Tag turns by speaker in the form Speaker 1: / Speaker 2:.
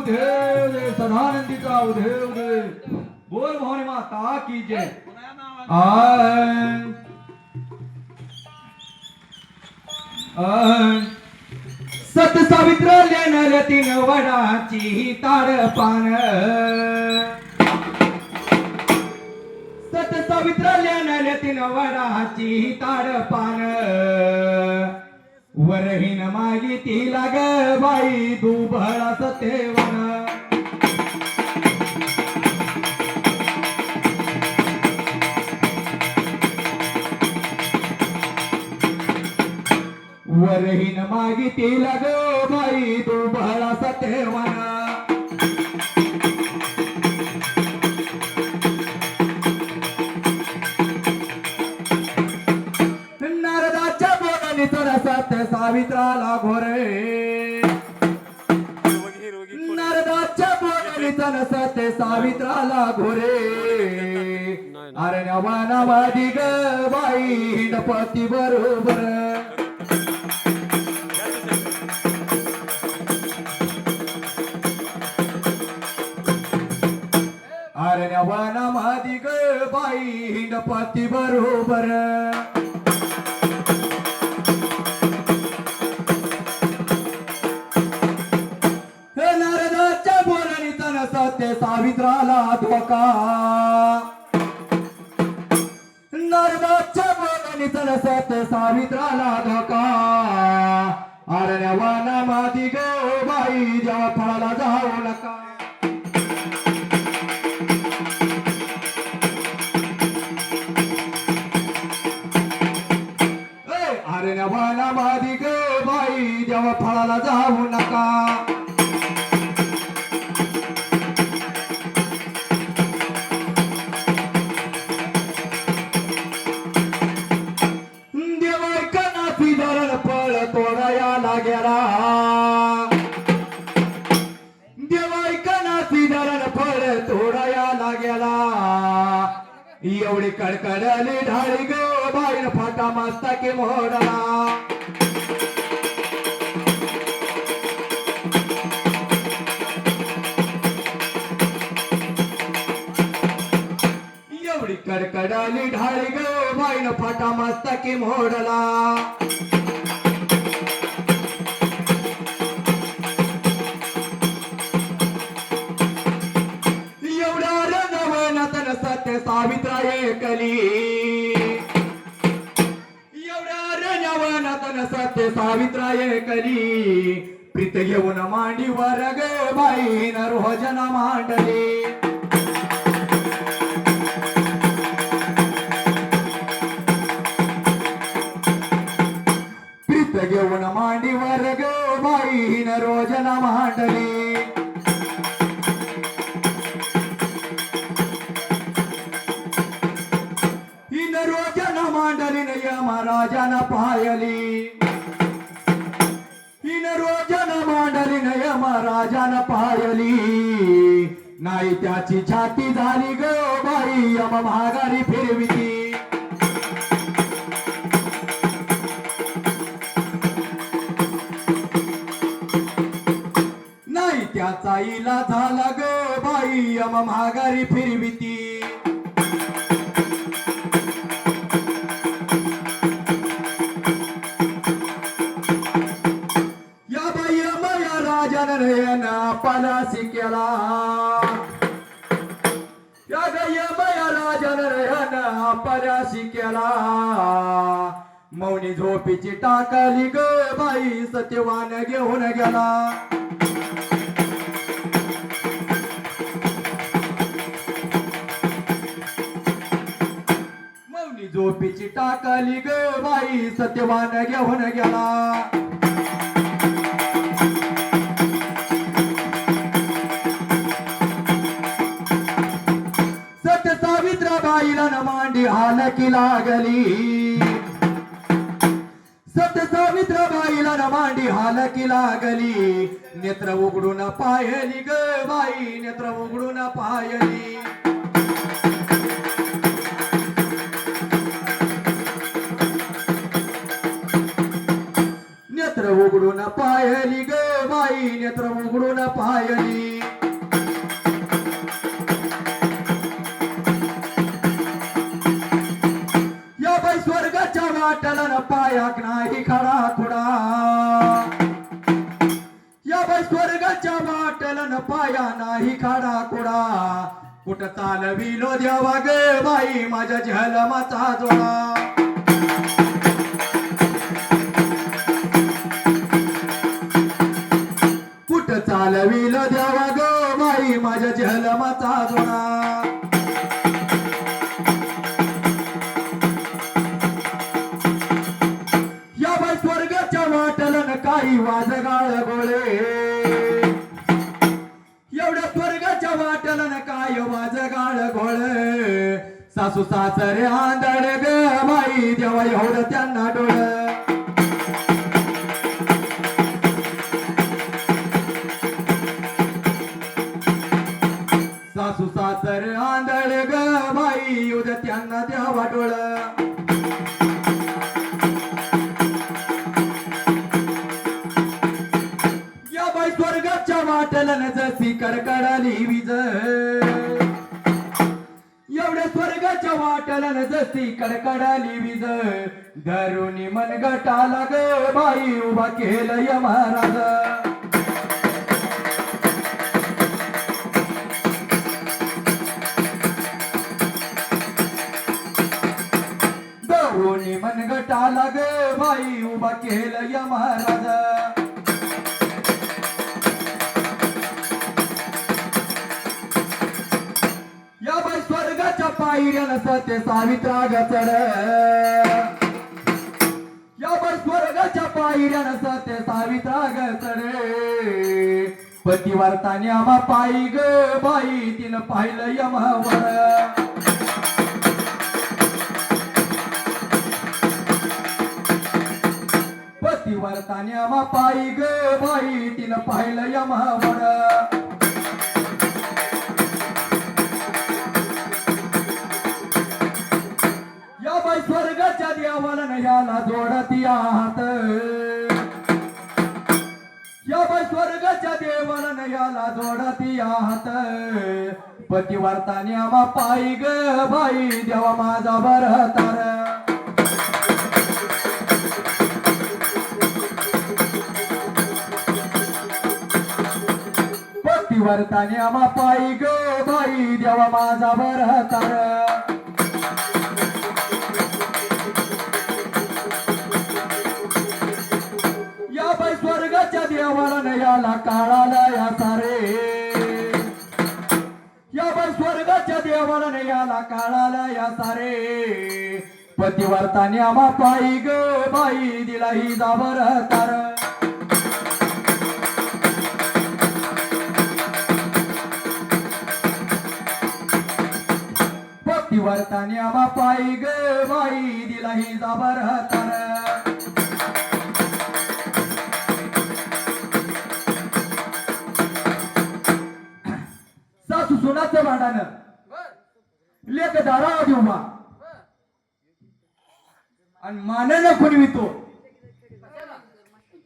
Speaker 1: देव दे सदानंदीचा देव दे बोल भवानी माता की जय सत सावित्र लेणार तीन वडाची ताडपान सत सावित्र लेणार तीन वडाची ताडपान वरहीन मागी तिला ग बाई दुबळा सतेवन वरहीन मागी तिला ग बाई दुबळा सतेवन नारदाच्या बोलाने तरसत सावित्राला घोरे नारदाच्या बोलाने तरसत सावित्राला घोरे अरण्यवनावादी ग बाई हिंडपती बरोबर अरण्यवनावादी ग बाई हिंडपती बरोबर सत्य सावित्राला धोका नरदाच्या बोलणीचा सत्य सावित्राला धोका अरण्यवाना मादी ग बाई जेव्हा फळाला जाऊ नका अरण्यवाना मादी ग बाई जेव्हा फळाला जाऊ नका गेला देवाईकनाची धरण फळ तोडायला गेला एवढी कडकडली ढाळी ग बाईन फाटा मस्तकी मोडला एवढी कडकडली ढाळी ग बाईन फाटा मस्तकी मोडला सत्य सावित्रा एकली एवढ्या रण्यावनातन सत्य सावित्रा एकली प्रीत घेऊन मांडीवर ग बाई नरोजना मांडली प्रीत घेऊन मांडीवर ग बाई नरोजना मांडली मांडली यमराजाना पायली हिन रोजन मांडली यमराजाना पायली नाही त्याची छाती झाली ग बाई यम महागारी फिरविती नाही त्याचा इला झाला ग बाई यम महागारी फिरविती पलासी केला या गयमया राजन पलासी केला मौनी झोपीची टाकली ग बाई सत्यवान घेऊन गेला मौनी झोपीची टाकली ग बाई सत्यवान घेऊन गेला बाईला न मांडी हालकी लागली सत्य सावित्र बाईला न मांडी हालकी लागली नेत्र उघडून पायली ग बाई नेत्र उघडून पायली नेत्र उघडून पायली ग बाई बाई नेत्र उघडून पायली या बाई स्वर्गाच्या वाटला पायाक नाही खडा खुडा या बाई स्वर्गाच्या वाटला पाया नाही खडा खुडा कुठं चालविलो देवा ग बाई माझ्या झलमाचा जोडा कुठं चालविलो देवा ग बाई माझ्या झलमाचा जोडा या बाई स्वर्गाच्या वाटलन काही वाजगाळ गोळे एवढ्या स्वर्गाच्या वाटलन काय वाजगाळ घोळ सासू सासरे आंधळ ग बाई देवा एवढं त्यांना डोळ सासू सासरे आंधळ ग बाई उद्या त्यांना द्यावा डोळ स्वर्गाच्या वाटलन जशी कडकडाली विज एवढ्या स्वर्गाच्या वाटलन जशी कडकडाली विज धरुणी मनगटाला ग बाई उभा केलं य महाराज धरुणी मनगटाला ग बाई उभा केलं य महाराज स्वर्गाच्या पायऱ्यान सत्य सावित्राग चढ या स्वर्गाच्या पायऱ्यान सत्य सावित्राग चढ पतिवर्ताने आम्हा पायी ग बाई तिनं पाहिलं यमावर पतिवर्ताने आम्हा पायी ग बाई तिनं पाहिलं यमावर स्वर्गाच्या देवाला याला जोडती आहात या बाई स्वर्गाच्या देवाला याला जोडती आहात पतिवर्ताने आम्हा पायी ग बाई देवा माझा बरतार पतिवर्ताने आम्हा पायी ग बाई देवा माझा बरतार स्वर्गाच्या देवाला याला काळाला या सारे या बाई स्वर्गाच्या देवाला याला काळाला या सारे पतिवर्ताने आम्हा पायी ग बाई दिला ही जाबर तार पतिवर्ताने आम्हा पायी ग बाई दिला ही जाबर तार सुनाचं भांडण लेख दारा देऊ आणि मानानं खुणवितो